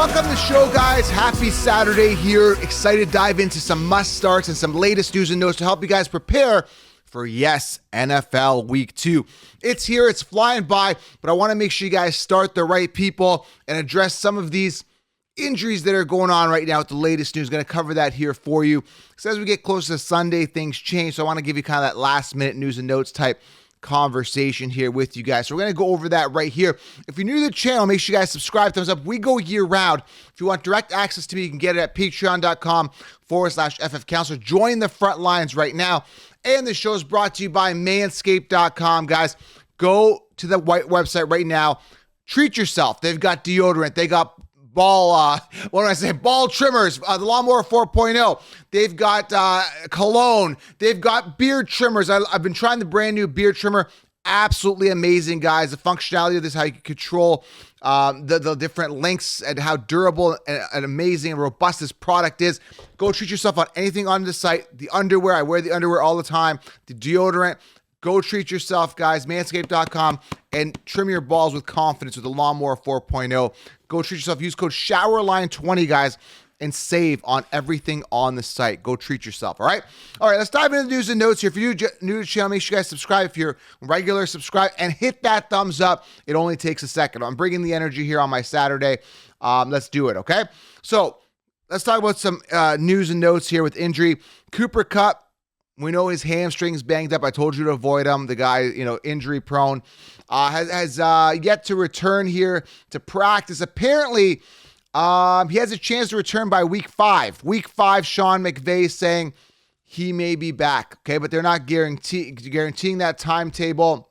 Welcome to the show, guys. Happy Saturday here. Excited to dive into some must-starts and some latest news and notes to help you guys prepare for, yes, NFL Week 2. It's here. It's flying by, but I want to make sure you guys start the right people and address some of these injuries that are going on right now with the latest news. Going to cover that here for you. So as we get closer to Sunday, things change. So I want to give you kind of that last-minute news and notes type conversation here with you guys. So we're going to go over that right here. If you're new to the channel, make sure you guys subscribe, thumbs up. We go year round. If you want direct access to me, you can get it at patreon.com/FF Counselor. Join the front lines right now. And the show is brought to you by manscaped.com. Guys, go to the website right now. Treat yourself. They've got deodorant. They got ball trimmers, the Lawnmower 4.0. They've got cologne. They've got beard trimmers. I've been trying the brand new beard trimmer. Absolutely amazing, guys. The functionality of this, how you can control the different lengths and how durable and amazing and robust this product is. Go treat yourself on anything on the site. The underwear, I wear the underwear all the time. The deodorant. Go treat yourself, guys. Manscaped.com and trim your balls with confidence with the Lawnmower 4.0. Go treat yourself. Use code SHOWERLINE20, guys, and save on everything on the site. Go treat yourself, all right? All right, let's dive into the news and notes here. If you're new to the channel, make sure you guys subscribe. If you're regular, subscribe and hit that thumbs up. It only takes a second. I'm bringing the energy here on my Saturday. Let's do it, okay? So let's talk about some news and notes here with injury. Cooper Kupp. We know his hamstring's banged up. I told you to avoid him. The guy, injury prone, has yet to return here to practice. Apparently, he has a chance to return by week 5. Week 5, Sean McVay saying he may be back. Okay, but they're not guaranteeing that timetable.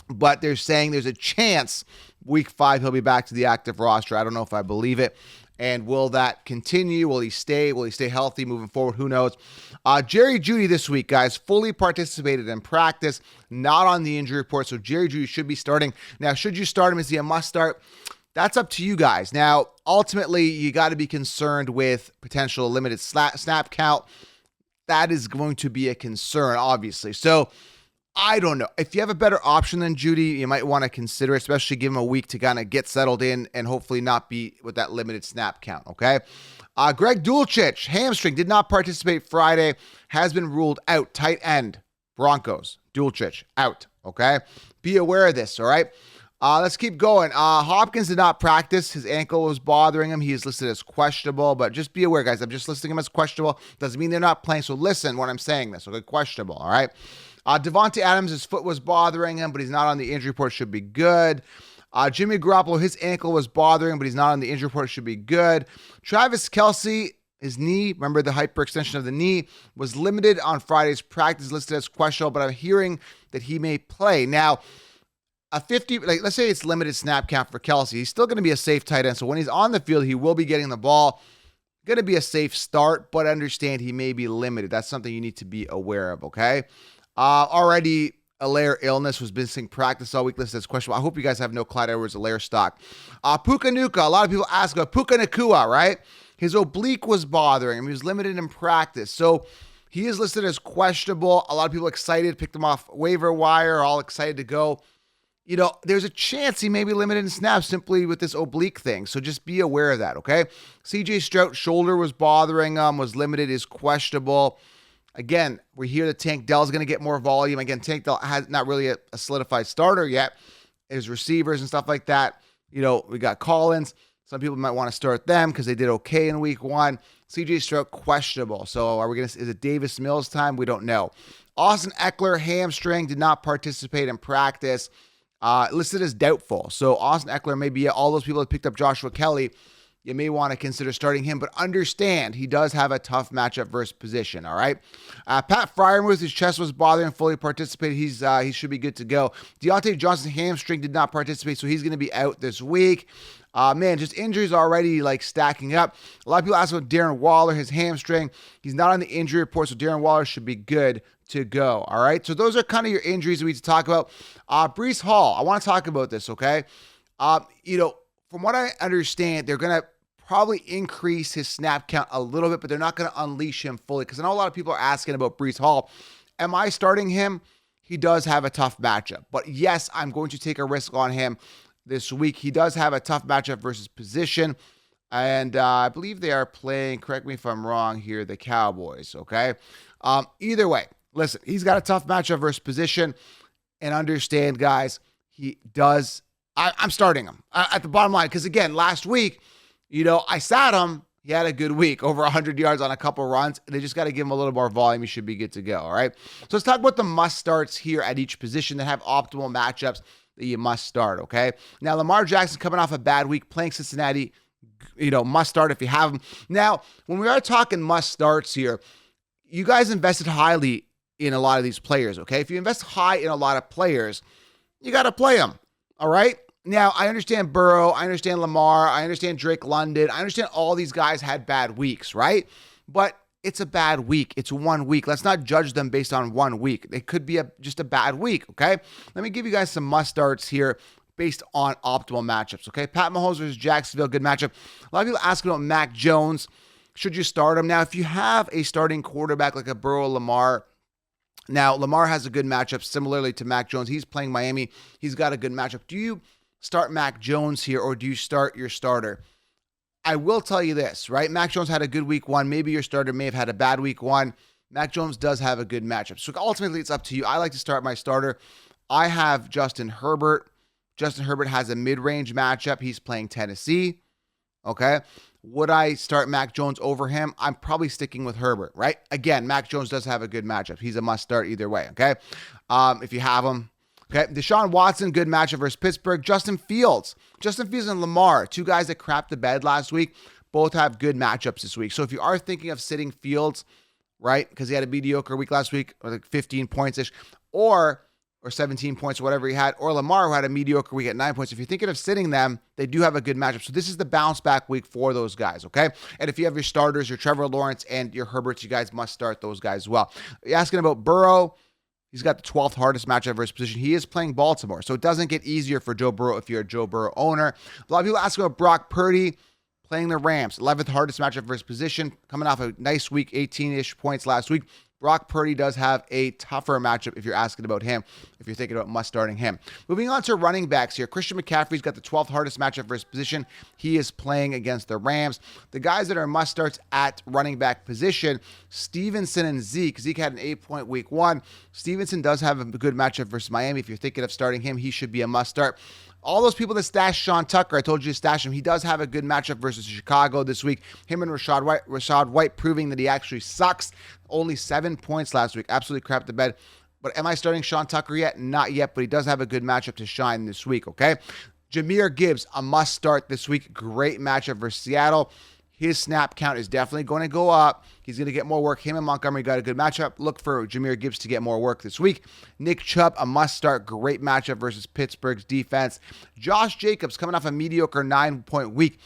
But they're saying there's a chance week 5 he'll be back to the active roster. I don't know if I believe it. And will that continue? Will he stay? Will he stay healthy moving forward? Who knows? Jerry Jeudy this week, guys, fully participated in practice, not on the injury report. So Jerry Jeudy should be starting. Now, should you start him? Is he a must start? That's up to you guys. Now, ultimately, you got to be concerned with potential limited snap count. That is going to be a concern, obviously. So I don't know. If you have a better option than Jeudy, you might want to consider, especially give him a week to kind of get settled in and hopefully not be with that limited snap count, okay? Greg Dulcich, hamstring, did not participate Friday, has been ruled out. Tight end, Broncos, Dulcich, out, okay? Be aware of this, all right? Let's keep going. Hopkins did not practice. His ankle was bothering him. He is listed as questionable, but just be aware, guys. I'm just listing him as questionable. Doesn't mean they're not playing, so listen when I'm saying this, okay? Questionable, all right? Devontae Adams, his foot was bothering him, but he's not on the injury report. Should be good. Jimmy Garoppolo, his ankle was bothering him, but he's not on the injury report. Should be good. Travis Kelce, his knee, remember the hyperextension of the knee, was limited on Friday's practice, listed as questionable, but I'm hearing that he may play. Now, let's say it's limited snap count for Kelce. He's still going to be a safe tight end, so when he's on the field, he will be getting the ball. Going to be a safe start, but understand he may be limited. That's something you need to be aware of, okay? Already, Allaire illness was missing practice all week, listed as questionable. I hope you guys have no Clyde Edwards-Allaire stock. Puka Nacua, a lot of people ask about Puka Nacua, right? His oblique was bothering him. He was limited in practice. So he is listed as questionable. A lot of people excited, picked him off waiver wire, all excited to go. There's a chance he may be limited in snaps simply with this oblique thing. So just be aware of that, okay? CJ Stroud, shoulder was bothering him, was limited, is questionable. Again, we hear that Tank Dell's going to get more volume. Again, Tank Dell has not really a solidified starter yet. His receivers and stuff like that. We got Collins. Some people might want to start them because they did okay in week 1. CJ Stroud, questionable. So is it Davis Mills time? We don't know. Austin Eckler, hamstring, did not participate in practice. Listed as doubtful. So Austin Eckler may be all those people that picked up Joshua Kelly. You may want to consider starting him, but understand he does have a tough matchup versus position, all right? Pat Freiermuth, his chest was bothering, fully participated. He should be good to go. Deontay Johnson, hamstring, did not participate, so he's going to be out this week. Just injuries already stacking up. A lot of people ask about Darren Waller, his hamstring. He's not on the injury report, so Darren Waller should be good to go, all right? So those are kind of your injuries that we need to talk about. Breece Hall, I want to talk about this, okay? From what I understand, they're going to probably increase his snap count a little bit, but they're not going to unleash him fully because I know a lot of people are asking about Breece Hall. Am I starting him? He does have a tough matchup, but yes, I'm going to take a risk on him this week. He does have a tough matchup versus position. And I believe they are playing, correct me if I'm wrong here, the Cowboys, okay? Either way, listen, he's got a tough matchup versus position. And understand, guys, he does. I'm starting him at the bottom line because, again, last week, I sat him. He had a good week, over 100 yards on a couple runs. They just got to give him a little more volume. He should be good to go, all right? So let's talk about the must-starts here at each position that have optimal matchups that you must start, okay? Now, Lamar Jackson coming off a bad week, playing Cincinnati, must start if you have him. Now, when we are talking must-starts here, you guys invested highly in a lot of these players, okay? If you invest high in a lot of players, you got to play them, all right? Now, I understand Burrow, I understand Lamar, I understand Drake London, I understand all these guys had bad weeks, right? But it's a bad week. It's 1 week. Let's not judge them based on 1 week. It could be just a bad week, okay? Let me give you guys some must-starts here based on optimal matchups, okay? Pat Mahomes versus Jacksonville, good matchup. A lot of people asking about Mac Jones. Should you start him? Now, if you have a starting quarterback like a Burrow, Lamar, now Lamar has a good matchup similarly to Mac Jones. He's playing Miami. He's got a good matchup. Do you start Mac Jones here, or do you start your starter? I will tell you this, right? Mac Jones had a good week 1. Maybe your starter may have had a bad week 1. Mac Jones does have a good matchup. So ultimately, it's up to you. I like to start my starter. I have Justin Herbert. Justin Herbert has a mid-range matchup. He's playing Tennessee, okay? Would I start Mac Jones over him? I'm probably sticking with Herbert, right? Again, Mac Jones does have a good matchup. He's a must-start either way, okay? If you have him. Okay, Deshaun Watson, good matchup versus Pittsburgh. Justin Fields and Lamar, 2 guys that crapped the bed last week, both have good matchups this week. So if you are thinking of sitting Fields, right, because he had a mediocre week last week, or like 15 points-ish, or 17 points, or whatever he had, or Lamar, who had a mediocre week at 9 points, if you're thinking of sitting them, they do have a good matchup. So this is the bounce back week for those guys, okay? And if you have your starters, your Trevor Lawrence and your Herberts, you guys must start those guys as well. You're asking about Burrow. He's got the 12th hardest matchup versus position. He is playing Baltimore, so it doesn't get easier for Joe Burrow if you're a Joe Burrow owner. A lot of people ask about Brock Purdy playing the Rams. 11th hardest matchup versus position, coming off a nice week, 18-ish points last week. Brock Purdy does have a tougher matchup if you're asking about him, if you're thinking about must-starting him. Moving on to running backs here. Christian McCaffrey's got the 12th hardest matchup versus position. He is playing against the Rams. The guys that are must-starts at running back position, Stevenson and Zeke. Zeke had an 8-point week 1. Stevenson does have a good matchup versus Miami. If you're thinking of starting him, he should be a must-start. All those people that stashed Sean Tucker, I told you to stash him. He does have a good matchup versus Chicago this week. Him and Rashad White proving that he actually sucks. Only 7 points last week. Absolutely crapped the bed. But am I starting Sean Tucker yet? Not yet, but he does have a good matchup to shine this week, okay? Jahmyr Gibbs, a must start this week. Great matchup versus Seattle. His snap count is definitely going to go up. He's going to get more work. Him and Montgomery got a good matchup. Look for Jahmyr Gibbs to get more work this week. Nick Chubb, a must-start. Great matchup versus Pittsburgh's defense. Josh Jacobs, coming off a mediocre 9-point week,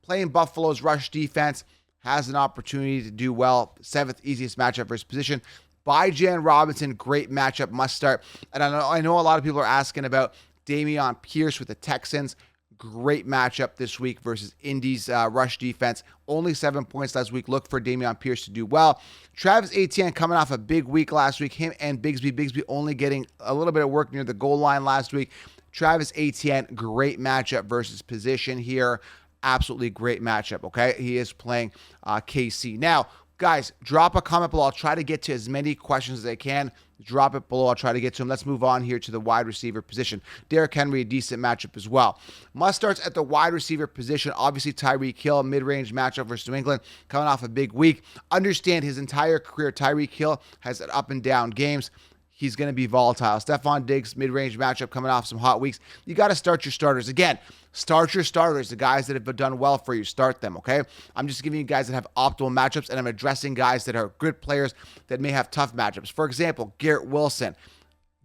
playing Buffalo's rush defense, has an opportunity to do well. 7th easiest matchup versus position. Bijan Robinson, great matchup, must-start. And I know a lot of people are asking about Dameon Pierce with the Texans. Great matchup this week versus Indy's rush defense. Only 7 points last week. Look for Dameon Pierce to do well. Travis Etienne coming off a big week last week. Him and Bigsby only getting a little bit of work near the goal line last week. Travis Etienne, great matchup versus position here. Absolutely great matchup, okay? He is playing KC. Now, guys, drop a comment below. I'll try to get to as many questions as I can. Drop it below. I'll try to get to them. Let's move on here to the wide receiver position. Derrick Henry, a decent matchup as well. Must starts at the wide receiver position. Obviously, Tyreek Hill, mid-range matchup versus New England, coming off a big week. Understand his entire career, Tyreek Hill has an up and down games. He's going to be volatile. Stephon Diggs, mid-range matchup, coming off some hot weeks. You got to start your starters. Again, start your starters. The guys that have done well for you, start them, okay? I'm just giving you guys that have optimal matchups, and I'm addressing guys that are good players that may have tough matchups. For example, Garrett Wilson,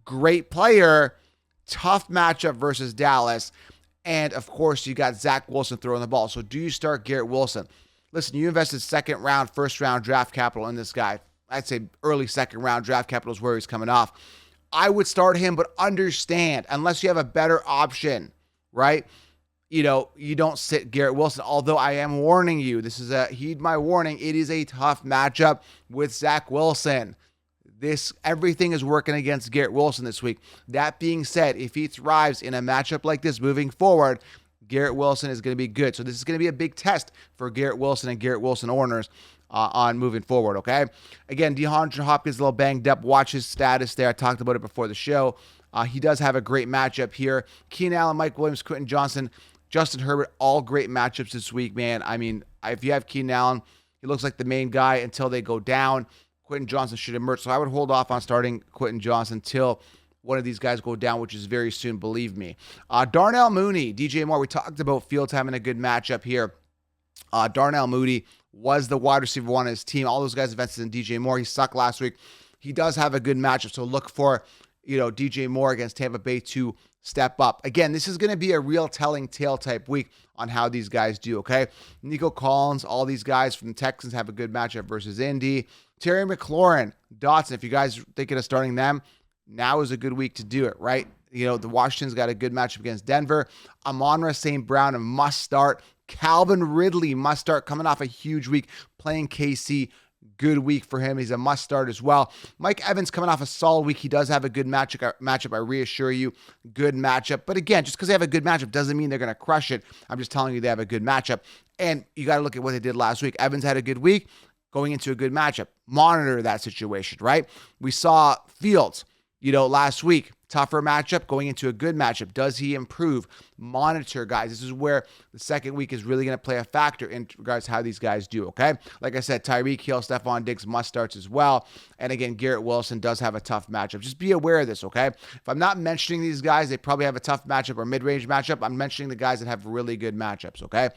great player, tough matchup versus Dallas. And, of course, you got Zach Wilson throwing the ball. So do you start Garrett Wilson? Listen, you invested second round, first round draft capital in this guy. I'd say early second round draft capital is where he's coming off. I would start him, but understand, unless you have a better option, right? You don't sit Garrett Wilson. Although I am warning you, heed my warning. It is a tough matchup with Zach Wilson. Everything is working against Garrett Wilson this week. That being said, if he thrives in a matchup like this moving forward, Garrett Wilson is going to be good. So this is going to be a big test for Garrett Wilson and Garrett Wilson owners on moving forward, okay? Again, DeAndre Hopkins a little banged up. Watch his status there. I talked about it before the show. He does have a great matchup here. Keenan Allen, Mike Williams, Quentin Johnson, Justin Herbert, all great matchups this week, man. I mean, if you have Keenan Allen, he looks like the main guy until they go down. Quentin Johnson should emerge. So I would hold off on starting Quentin Johnson until one of these guys go down, which is very soon, believe me. Darnell Mooney, DJ Moore, we talked about Fields having a good matchup here. Darnell Mooney was the wide receiver one on his team. All those guys invested in DJ Moore. He sucked last week. He does have a good matchup, so look for DJ Moore against Tampa Bay to step up. Again, this is going to be a real telling tale type week on how these guys do, okay? Nico Collins, all these guys from the Texans have a good matchup versus Indy. Terry McLaurin, Dotson, if you guys are thinking of starting them, now is a good week to do it, right? The Washington's got a good matchup against Denver. Amon-Ra St. Brown, a must start. Calvin Ridley must start, coming off a huge week playing KC. Good week for him. He's a must start as well. Mike Evans coming off a solid week. He does have a good matchup. I reassure you, good matchup. But again, just because they have a good matchup doesn't mean they're going to crush it. I'm just telling you they have a good matchup. And you got to look at what they did last week. Evans had a good week going into a good matchup. Monitor that situation, right? We saw Fields, last week. Tougher matchup going into a good matchup. Does he improve? Monitor, guys. This is where the second week is really going to play a factor in regards to how these guys do, okay? Like I said, Tyreek Hill, Stephon Diggs must starts as well. And again, Garrett Wilson does have a tough matchup. Just be aware of this, okay? If I'm not mentioning these guys, they probably have a tough matchup or mid-range matchup. I'm mentioning the guys that have really good matchups, okay?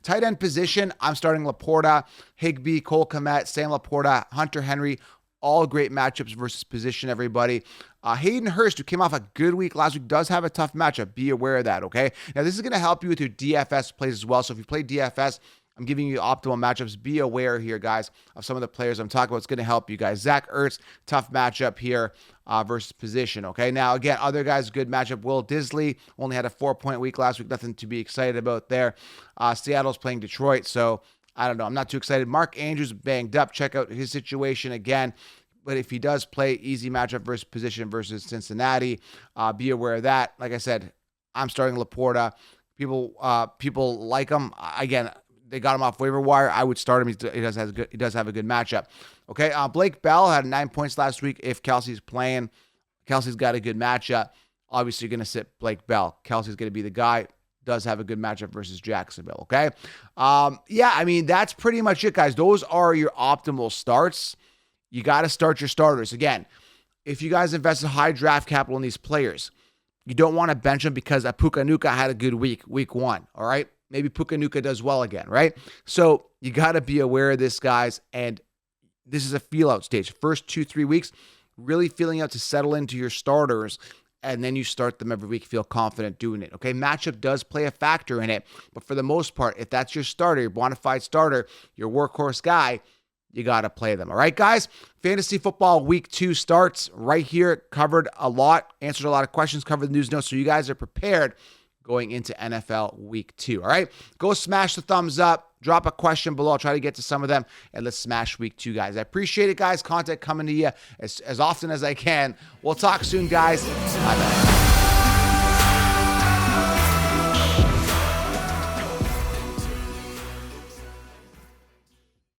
Tight end position, I'm starting Laporta, Higbee, Cole Kmet, Sam Laporta, Hunter Henry. All great matchups versus position, everybody. Hayden Hurst, who came off a good week last week, does have a tough matchup. Be aware of that, okay? Now, this is going to help you with your DFS plays as well. So if you play DFS, I'm giving you optimal matchups. Be aware here, guys, of some of the players I'm talking about. It's going to help you guys. Zach Ertz, tough matchup here versus position, okay? Now, again, other guys, good matchup. Will Disley only had a 4-point week last week. Nothing to be excited about there. Seattle's playing Detroit, so I don't know. I'm not too excited. Mark Andrews banged up. Check out his situation again. But if he does play easy matchup versus position versus Cincinnati, be aware of that. Like I said, I'm starting Laporta. People like him. Again, they got him off waiver wire. I would start him. He does have a good matchup. Okay, Blake Bell had 9 points last week. If Kelsey's playing, Kelsey's got a good matchup. Obviously, you're going to sit Blake Bell. Kelsey's going to be the guy. Does have a good matchup versus Jacksonville, okay? That's pretty much it, guys. Those are your optimal starts. You got to start your starters. Again, if you guys invested high draft capital in these players, you don't want to bench them because Puka had a good week 1, all right? Maybe Puka does well again, right? So you got to be aware of this, guys, and this is a feel-out stage. First 2-3 weeks, really feeling out to settle into your starters, and then you start them every week, feel confident doing it, okay? Matchup does play a factor in it, but for the most part, if that's your starter, your bona fide starter, your workhorse guy, you got to play them, all right, guys? Fantasy football week 2 starts right here. Covered a lot, answered a lot of questions, covered the news notes, so you guys are prepared going into NFL week 2, all right? Go smash the thumbs up. Drop a question below. I'll try to get to some of them, and let's smash week 2, guys. I appreciate it, guys. Content coming to you as often as I can. We'll talk soon, guys. Bye-bye.